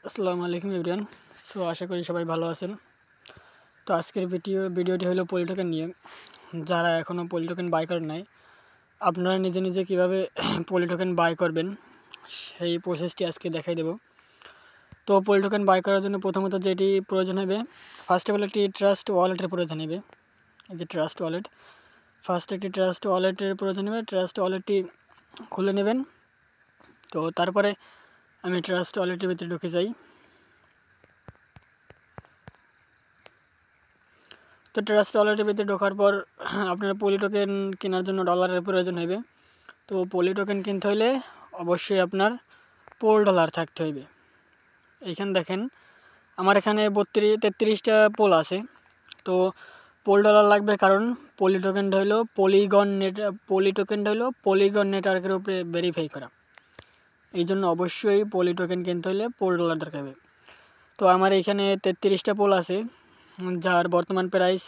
আসসালামু আলাইকুম everyone. So আশা করি সবাই ভালো আছেন। তো আজকের ভিডিওটি হলো পলি টোকেন নিয়ে। যারা এখনও পলি টোকেন বাই করেন নাই, আপনারা নিজে নিজে কীভাবে পলি টোকেন বাই করবেন সেই প্রসেসটি আজকে দেখাই দেব। তো পলি টোকেন বাই করার জন্য প্রথমত যেটি প্রয়োজন হবে, ফার্স্ট অফ অল একটি ট্রাস্ট ওয়ালেটের প্রয়োজন হবে। এই যে ট্রাস্ট ওয়ালেট, ফার্স্ট একটি ট্রাস্ট ওয়ালেটের প্রয়োজন হবে। ট্রাস্ট ওয়ালেটটি খুলে নেবেন। তো তারপরে আমি ট্রাস্ট ওয়ালেটের ভিতরে ঢুকে যাই। তো ট্রাস্ট ওয়ালেটের ভিতরে ঢোকার পর আপনার পলি টোকেন কেনার জন্য ডলারের প্রয়োজন হবে। তো পলি টোকেন কিনতে হলে অবশ্যই আপনার পোল ডলার থাকতে হইবে। এইখানে দেখেন আমার এখানে 33টা পোল আছে। তো পোল ডলার লাগবে, কারণ পলি টোকেনটা হলো পলিগন নেটওয়ার্কের উপরে ভেরিফাই করা। এই জন্য অবশ্যই পলি টোকেন কিনতে হলে পোল ডলার দরকার হবে। তো আমার এখানে 33টা পোল আছে, যার বর্তমান প্রাইস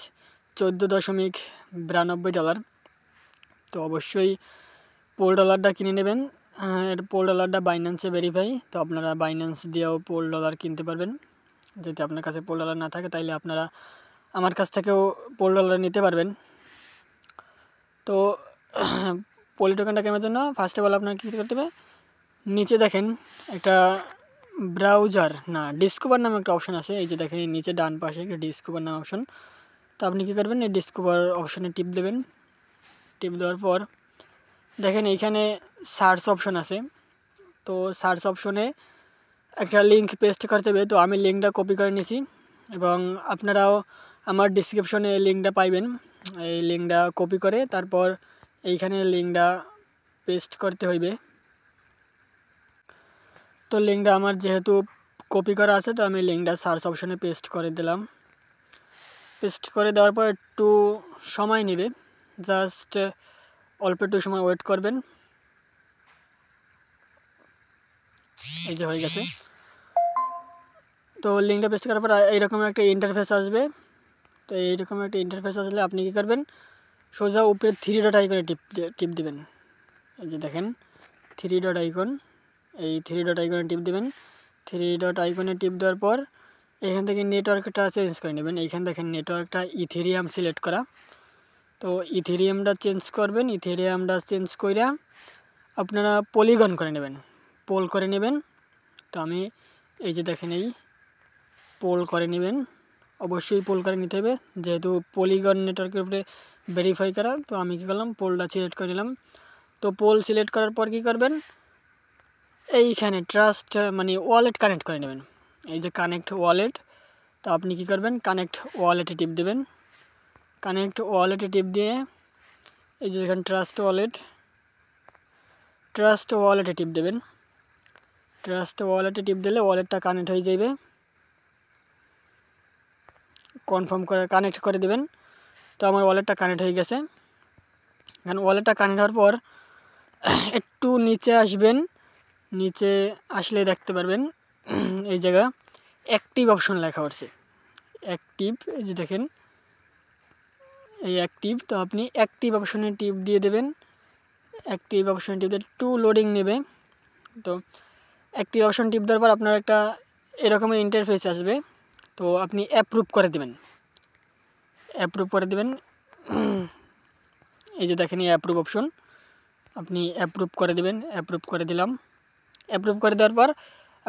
$14.92। তো অবশ্যই পোল ডলারটা কিনে নেবেন। পোল ডলারটা বাইন্যান্সে ভেরিফাই, তো আপনারা বাইন্যান্স দিয়েও পোল ডলার কিনতে পারবেন। যদি আপনার কাছে পোল ডলার না থাকে তাইলে আপনারা আমার কাছ থেকেও পোল ডলার নিতে পারবেন। তো পলি টোকেনটা কেনার জন্য ফার্স্ট অফ অল আপনার কী করতে হবে, নিচে দেখেন একটা ডিসকভার নামে একটা অপশন আছে। এই যে দেখেন নিচে ডান পাশে একটা ডিসকভার নামে অপশন। তো আপনি কী করবেন, এই ডিসকভার অপশনে টিপ দেবেন। টিপ দেওয়ার পর দেখেন এইখানে সার্চ অপশন আছে। তো সার্চ অপশনে একটা লিঙ্ক পেস্ট করতে হবে। তো আমি লিঙ্কটা কপি করে নিয়েছি, এবং আপনারাও আমার ডিসক্রিপশনে এই লিঙ্কটা পাইবেন। এই লিঙ্কটা কপি করে তারপর এইখানে লিঙ্কটা পেস্ট করতে হইবে। তো লিঙ্কটা আমার যেহেতু কপি করা আছে, তো আমি লিঙ্কটা সার্চ অপশনে পেস্ট করে দিলাম। পেস্ট করে দেওয়ার পর একটু সময় নেবে, জাস্ট অল্প একটু সময় ওয়েট করবেন। এই যে হয়ে গেছে। তো লিঙ্কটা পেস্ট করার পর এইরকম একটা ইন্টারফেস আসবে। তো এইরকম একটা ইন্টারফেস আসলে আপনি কী করবেন, সোজা উপরে 3 ডট আইকনে টিপ দিবেন। এই যে দেখেন 3 ডট আইকন, এই 3 ডট আইকনে টিপ দেবেন। 3 ডট আইকনে টিপ দেওয়ার পর এখান থেকে নেটওয়ার্কটা চেঞ্জ করে নেবেন। এইখানে দেখেন নেটওয়ার্কটা ইথেরিয়াম সিলেক্ট করা। তো ইথেরিয়ামটা চেঞ্জ করবেন। ইথেরিয়ামটা চেঞ্জ কইরা আপনারা পলিগন করে নেবেন, পোল করে নেবেন। তো আমি এই যে দেখেন এই পোল করে নেবেন, অবশ্যই পোল করে নিতে হবে, যেহেতু পলিগন নেটওয়ার্কের উপরে ভেরিফাই করা। তো আমি কী করলাম, পোলটা সিলেক্ট করে নিলাম। তো পোল সিলেক্ট করার পর কী করবেন, এইখানে ট্রাস্ট ওয়ালেট কানেক্ট করে নেবেন। এই যে কানেক্ট ওয়ালেট, তো আপনি কী করবেন, কানেক্ট ওয়ালেটে টিপ দেবেন। কানেক্ট ওয়ালেটে টিপ দিয়ে এই যে দেখেন ট্রাস্ট ওয়ালেটে টিপ দেবেন। ট্রাস্ট ওয়ালেটে টিপ দিলে ওয়ালেটটা কানেক্ট হয়ে যাবে। কানেক্ট করে দেবেন। তো আমার ওয়ালেটটা কানেক্ট হয়ে গেছে। কারণ ওয়ালেটটা কানেক্ট হওয়ার পর একটু নিচে আসবেন। নিচে আসলে দেখতে পারবেন এই জায়গা অ্যাক্টিভ অপশন লেখা হচ্ছে, অ্যাক্টিভ। এই যে দেখেন এই অ্যাক্টিভ। তো আপনি অ্যাক্টিভ অপশনে টিপ দিয়ে দেবেন। অ্যাক্টিভ অপশনে টিপ দিয়ে একটু লোডিং নেবে। তো অ্যাক্টিভ অপশন টিপ দেওয়ার পর আপনার একটা এরকমের ইন্টারফেস আসবে। তো আপনি অ্যাপ্রুভ করে দেবেন। এই যে দেখেন এই অ্যাপ্রুভ অপশন, আপনি অ্যাপ্রুভ করে দেবেন। অ্যাপ্রুভ করে দিলাম। অ্যাপ্রুভ করে দেওয়ার পর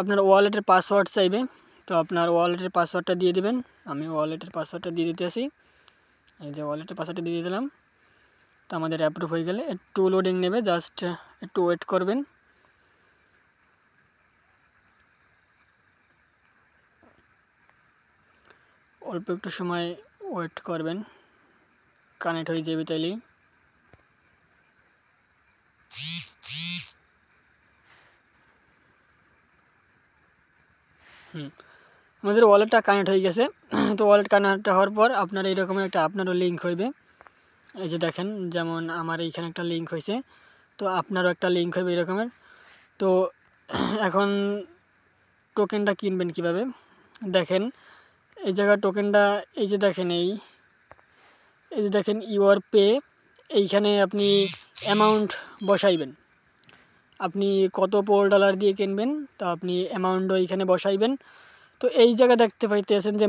আপনার ওয়ালেটের পাসওয়ার্ড চাইবে। তো আপনার ওয়ালেটের পাসওয়ার্ডটা দিয়ে দেবেন। আমি ওয়ালেটের পাসওয়ার্ডটা দিয়ে দিতে আসি। এই যে ওয়ালেটের পাসওয়ার্ডটা দিয়ে দিলাম। তো আমাদের অ্যাপ্রুভ হয়ে গেলে একটু লোডিং নেবে, জাস্ট একটু ওয়েট করবেন। অল্প একটু সময় ওয়েট করবেন, কানেক্ট হয়ে যাবে তাইলেই। আমাদের ওয়ালেটটা কানেক্ট হয়ে গেছে। তো ওয়ালেট কানেক্ট হওয়ার পর আপনার এইরকম একটা আপনারও লিঙ্ক হইবে। এই যে দেখেন যেমন আমার এইখানে একটা লিঙ্ক হয়েছে, তো আপনারও একটা লিঙ্ক হইবে এরকমের। তো এখন টোকেনটা কিনবেন কিভাবে, দেখেন এই জায়গা টোকেনটা এই যে দেখেন এই যে দেখেন ইউর পে, এইখানে আপনি অ্যামাউন্ট বসাইবেন। আপনি কত পোল ডলার দিয়ে কিনবেন, তো আপনি অ্যামাউন্টও এইখানে বসাইবেন। তো এই জায়গা দেখতে পাইতেছেন যে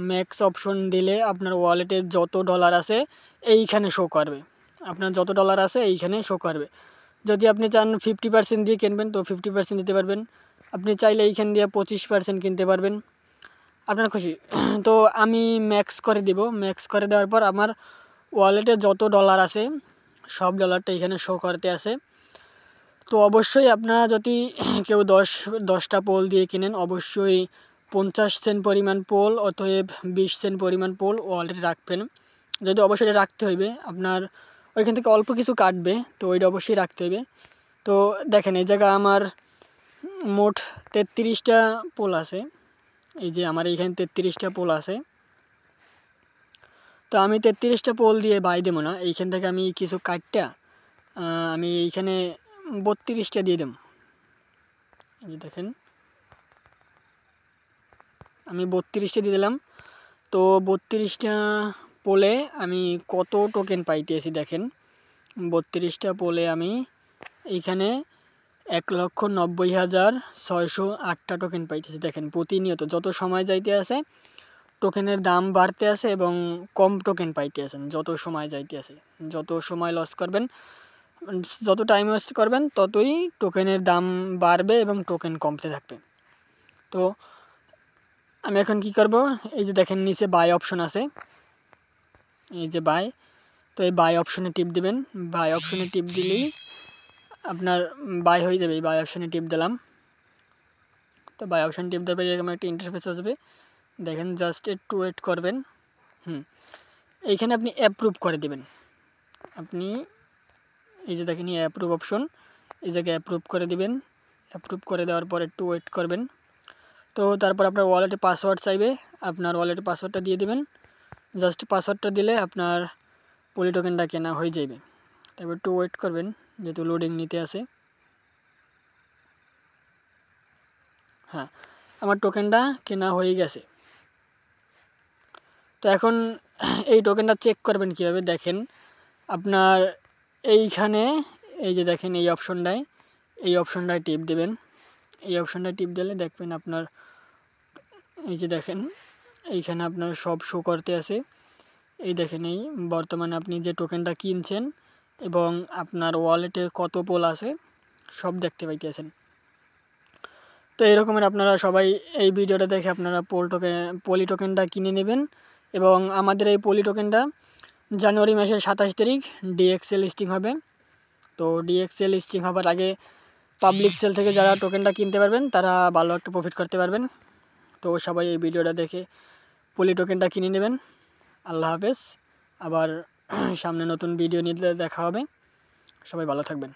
ম্যাক্স অপশন দিলে আপনার ওয়ালেটে যত ডলার আছে এইখানে শো করবে। আপনার যত ডলার আছে এইখানে শো করবে। যদি আপনি চান 50% দিয়ে কিনবেন তো 50% দিতে পারবেন। আপনি চাইলে এইখান দিয়ে 25% কিনতে পারবেন, আপনার খুশি। তো আমি ম্যাক্স করে দিব। ম্যাক্স করে দেওয়ার পর আমার ওয়ালেটে যত ডলার আছে সব ডলারটা এখানে শো করতে আছে। তো অবশ্যই আপনারা যদি কেউ 10টা পোল দিয়ে কিনেন, অবশ্যই 50 সেন্ট পরিমাণ পোল অতএব 20 সেন্ট পরিমাণ পোল ওয়ালেটে রাখবেন। যদি অবশ্যই এটা রাখতে হইবে, আপনার ওইখান থেকে অল্প কিছু কাটবে, তো ওইটা অবশ্যই রাখতে হইবে। তো দেখেন এই জায়গা আমার মোট 33টা পোল আছে। এই যে আমার এইখানে 33টা পোল আছে। তো আমি 33টা পোল দিয়ে বাই দেবো না, এইখান থেকে আমি কিছু কাটটা আমি এইখানে 32টা দিয়ে দেব। এই যে দেখেন আমি 32টা দিয়ে দিলাম। তো 32টা পোলে আমি কত টোকেন পাইতেছি দেখেন। 32টা পোলে আমি এইখানে 1,90,608টা টোকেন পাইতেছি। দেখেন প্রতিনিয়ত যত সময় যাইতে আছে টোকেনের দাম বাড়তে আছে এবং কম টোকেন পাইতে আছেন যত সময় যাইতে আছে। যত সময় লস করবেন, যত টাইম ওয়েস্ট করবেন ততই টোকেনের দাম বাড়বে এবং টোকেন কমতে থাকবে। তো আমি এখন কি করব, এই যে দেখেন নিচে বাই অপশন আছে, এই যে বাই। তো এই বাই অপশনে টিপ দিবেন। বাই অপশনে টিপ দিলেই আপনার বাই হয়ে যাবে। এই বাই অপশনে টিপ দিলাম। তো বাই অপশন টিপ দেওয়ার পরে এরকম একটা ইন্টারফেস আসবে, দেখেন জাস্ট একটু ওয়েট করবেন। এইখানে আপনি অ্যাপ্রুভ করে দিবেন। আপনি এই যে দেখেন অ্যাপ্রুভ অপশন, এই জায়গায় অ্যাপ্রুভ করে দিবেন। অ্যাপ্রুভ করে দেওয়ার পর একটু ওয়েট করবেন। তো তারপর আপনার ওয়ালেটে পাসওয়ার্ড চাইবে, আপনার ওয়ালেটে পাসওয়ার্ডটা দিয়ে দিবেন। জাস্ট পাসওয়ার্ডটা দিলে আপনার পলি টোকেনটা কেনা হয়ে যাবে। তারপর একটু ওয়েট করবেন যেহেতু লোডিং নিতে আসে। হ্যাঁ, আমার টোকেনটা কেনা হয়ে গেছে। তো এখন এই টোকেনটা চেক করবেন কীভাবে, দেখেন আপনার এইখানে এই যে দেখেন এই অপশনটায় টিপ দেবেন। এই অপশনটায় টিপ দিলে দেখবেন আপনার এই যে দেখেন এইখানে আপনার সব শো করতে আছে। এই দেখেন এই বর্তমানে আপনি যে টোকেনটা কিনছেন এবং আপনার ওয়ালেটে কত পোল আছে সব দেখতে পাইতেছেন। তো এরকমের আপনারা সবাই এই ভিডিওটা দেখে আপনারা পলি টোকেনটা কিনে নেবেন। এবং আমাদের এই পলি টোকেনটা জানুয়ারি মাসের 27 তারিখ ডিএক্সএল লিস্টিং হবে। তো ডিএক্সএল লিস্টিং হবার আগে পাবলিক সেল থেকে যারা টোকেনটা কিনতে পারবেন তারা ভালো একটা প্রফিট করতে পারবেন। তো সবাই এই ভিডিওটা দেখে পলি টোকেনটা কিনে নেবেন। আল্লাহ হাফেজ। আবার সামনে নতুন ভিডিও নিয়ে দেখা হবে। সবাই ভালো থাকবেন।